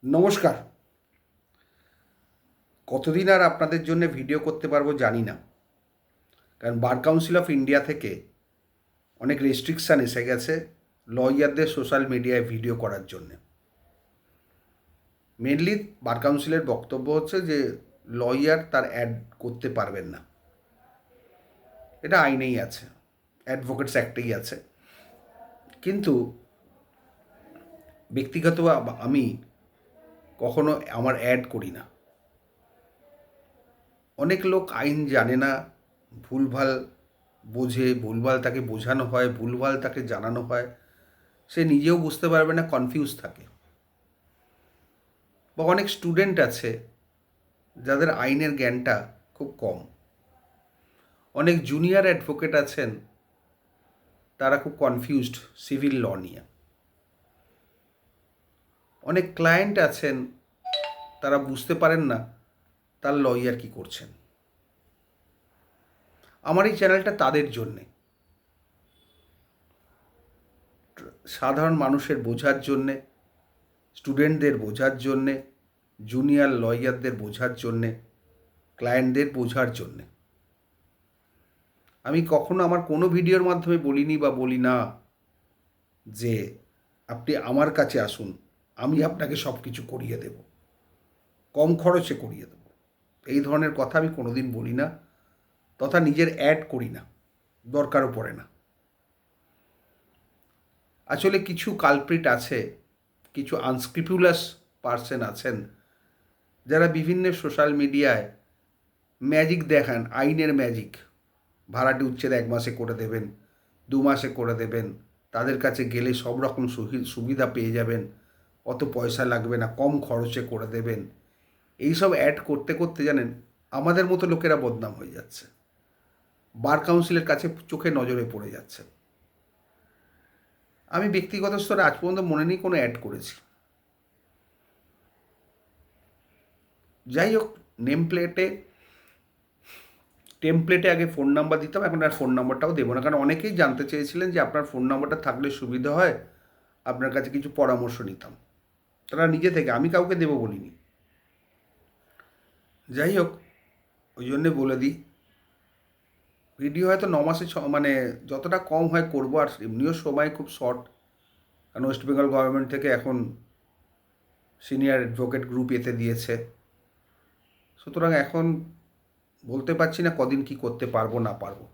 নমস্কার। কতদিন আর আপনাদের জন্য ভিডিও করতে পারবো জানি না, কারণ বার কাউন্সিল অফ ইন্ডিয়া থেকে অনেক রেস্ট্রিকশান এসে গেছে লয়ারদের সোশ্যাল মিডিয়ায় ভিডিও করার জন্যে। মেনলি বার কাউন্সিলের বক্তব্য হচ্ছে যে লয়ার তার অ্যাড করতে পারবেন না, এটা আইনেই আছে, অ্যাডভোকেটস অ্যাক্টেই আছে। কিন্তু ব্যক্তিগত আমি কখনো আমার অ্যাড করি না। অনেক লোক আইন জানে না, ভুলভাল বোঝে, ভুলভাল তাকে বোঝানো হয়, ভুলভাল তাকে জানানো হয়, সে নিজেও বুঝতে পারবে না, কনফিউজ থাকে। বা অনেক স্টুডেন্ট আছে যাদের আইনের জ্ঞানটা খুব কম। অনেক জুনিয়র অ্যাডভোকেট আছেন, তারা খুব কনফিউজড সিভিল ল নিয়ে। অনেক ক্লায়েন্ট আছেন, তারা বুঝতে পারেন না তার লয়ার কী করছেন। আমার এই চ্যানেলটা তাদের জন্যে, সাধারণ মানুষের বোঝার জন্যে, স্টুডেন্টদের বোঝার জন্যে, জুনিয়র লয়ারদের বোঝার জন্যে, ক্লায়েন্টদের বোঝার জন্যে। আমি কখনো আমার কোনো ভিডিওর মাধ্যমে বলিনি বা বলি না যে আপনি আমার কাছে আসুন, আমি আপনাকে সব কিছু করিয়ে দেব, কম খরচে করিয়ে দেব। এই ধরনের কথা আমি কোনোদিন বলি না, তথা নিজের অ্যাড করি না, দরকারও পড়ে না। আসলে কিছু কালপ্রিট আছে, কিছু আনস্ক্রিপুলাস পার্সন আছেন, যারা বিভিন্ন সোশ্যাল মিডিয়ায় ম্যাজিক দেখান, আইনের ম্যাজিক। ভাড়াটি উচ্ছেদ 1 মাসে করে দেবেন, 2 মাসে করে দেবেন, তাদের কাছে গেলে সব রকম সুবিধা পেয়ে যাবেন, অত পয়সা লাগবে না, কম খরচে করে দেবেন। এইসব অ্যাড করতে করতে জানেন আমাদের মতো লোকেরা বদনাম হয়ে যাচ্ছে, বার কাউন্সিলের কাছে চোখে নজরে পড়ে যাচ্ছে। আমি ব্যক্তিগত স্তরে আজ পর্যন্ত মনে নেই কোনো অ্যাড করেছি। যাই হোক, নেম প্লেটে টেমপ্লেটে আগে ফোন নাম্বার দিতাম, এখন আর ফোন নাম্বারটাও দেবো না, কারণ অনেকেই জানতে চেয়েছিলেন যে আপনার ফোন নাম্বারটা থাকলে সুবিধা হয়, আপনার কাছে কিছু পরামর্শ নিতাম। তারা নিজে থেকে, আমি কাউকে দেবো বলিনি। যাই হোক, ওই জন্যে বলে দিই, ভিডিও হয়তো 9 মাসে মানে যতটা কম হয় করবো, আর এমনিও সময় খুব শর্ট, কারণ ওয়েস্ট বেঙ্গল গভর্নমেন্ট থেকে এখন সিনিয়র অ্যাডভোকেট গ্রুপ এতে দিয়েছে। সুতরাং এখন বলতে পারছি না কদিন কি করতে পারবো না পারবো।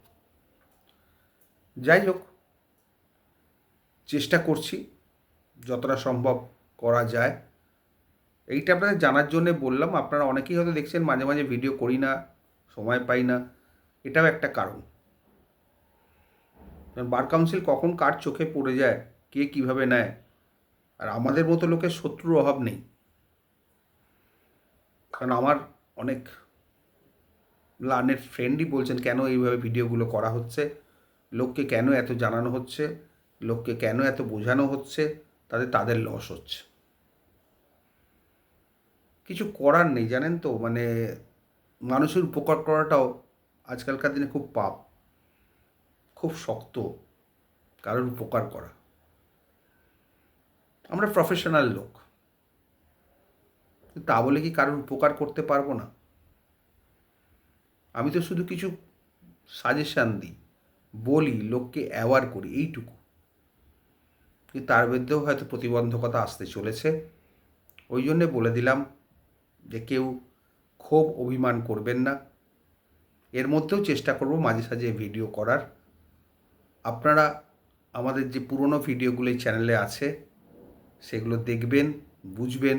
যাই হোক, চেষ্টা করছি যতটা সম্ভব করা যায়। এইটা আপনাদের জানার জন্যে বললাম। আপনারা অনেকেই হয়তো দেখছেন মাঝে মাঝে ভিডিও করি না, সময় পাই না, এটাও একটা কারণ। বার কাউন্সিল কখন কার চোখে পড়ে যায়, কে কীভাবে নেয়, আর আমাদের মতো লোকের শত্রুর অভাব নেই। কারণ আমার অনেক লার্নেড ফ্রেন্ডই বলছেন কেন এইভাবে ভিডিওগুলো করা হচ্ছে, লোককে কেন এত জানানো হচ্ছে, লোককে কেন এত বোঝানো হচ্ছে, তাদের লস হচ্ছে। কিছু করার নেই, জানেন তো, মানে মানুষের উপকার করাটাও আজকালকার দিনে খুব পাপ, খুব শক্ত কারোর উপকার করা। আমরা প্রফেশনাল লোক, তা বলে কি কারোর উপকার করতে পারবো না? আমি তো শুধু কিছু সাজেশান দিই, বলি, লোককে অ্যাওয়ার করি, এইটুকু। কিন্তু তার মধ্যেও হয়তো প্রতিবন্ধকতা আসতে চলেছে। ওই জন্যে বলে দিলাম যে কেউ ক্ষোভ অভিমান করবেন না। এর মধ্যেও চেষ্টা করব মাঝে সাঝে ভিডিও করার। আপনারা আমাদের যে পুরনো ভিডিওগুলো এই চ্যানেলে আছে সেগুলো দেখবেন, বুঝবেন,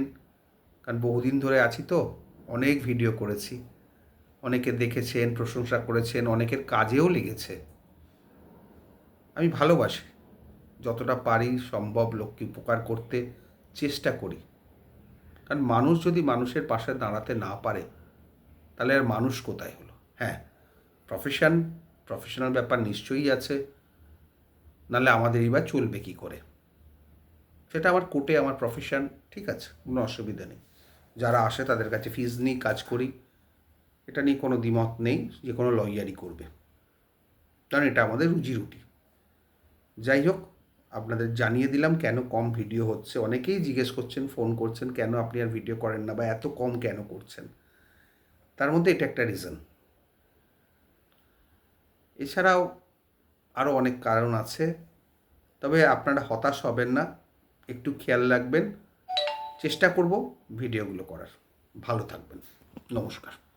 কারণ বহুদিন ধরে আছি তো, অনেক ভিডিও করেছি, অনেকে দেখেছেন, প্রশংসা করেছেন, অনেকের কাজেও লেগেছে। আমি ভালোবাসি, যতটা পারি সম্ভব লোককে উপকার করতে চেষ্টা করি। কারণ মানুষ যদি মানুষের পাশে দাঁড়াতে না পারে তাহলে আর মানুষ কোথায় হলো? হ্যাঁ, প্রফেশনাল ব্যাপার নিশ্চয়ই আছে, নাহলে আমাদের এবার চলবে কী করে? সেটা আমার কোর্টে আমার প্রফেশন, ঠিক আছে, কোনো অসুবিধা নেই। যারা আসে তাদের কাছে ফিজ নিই, কাজ করি, এটা নিয়ে কোনো দ্বিমত নেই যে কোনো লয়ারই করবে, কারণ এটা আমাদের রুজি রুটি। যাই হোক, আপনাদের জানিয়ে দিলাম কেন কম ভিডিও হচ্ছে। অনেকেই জিজ্ঞেস করছেন, ফোন করছেন, কেন আপনি আর ভিডিও করেন না বা এত কম কেন করছেন। তার মধ্যে এটা একটা রিজন। এছাড়াও আরও অনেক কারণ আছে। তবে আপনারা হতাশ হবেন না, একটু খেয়াল রাখবেন। চেষ্টা করব ভিডিওগুলো করার। ভালো থাকবেন। নমস্কার।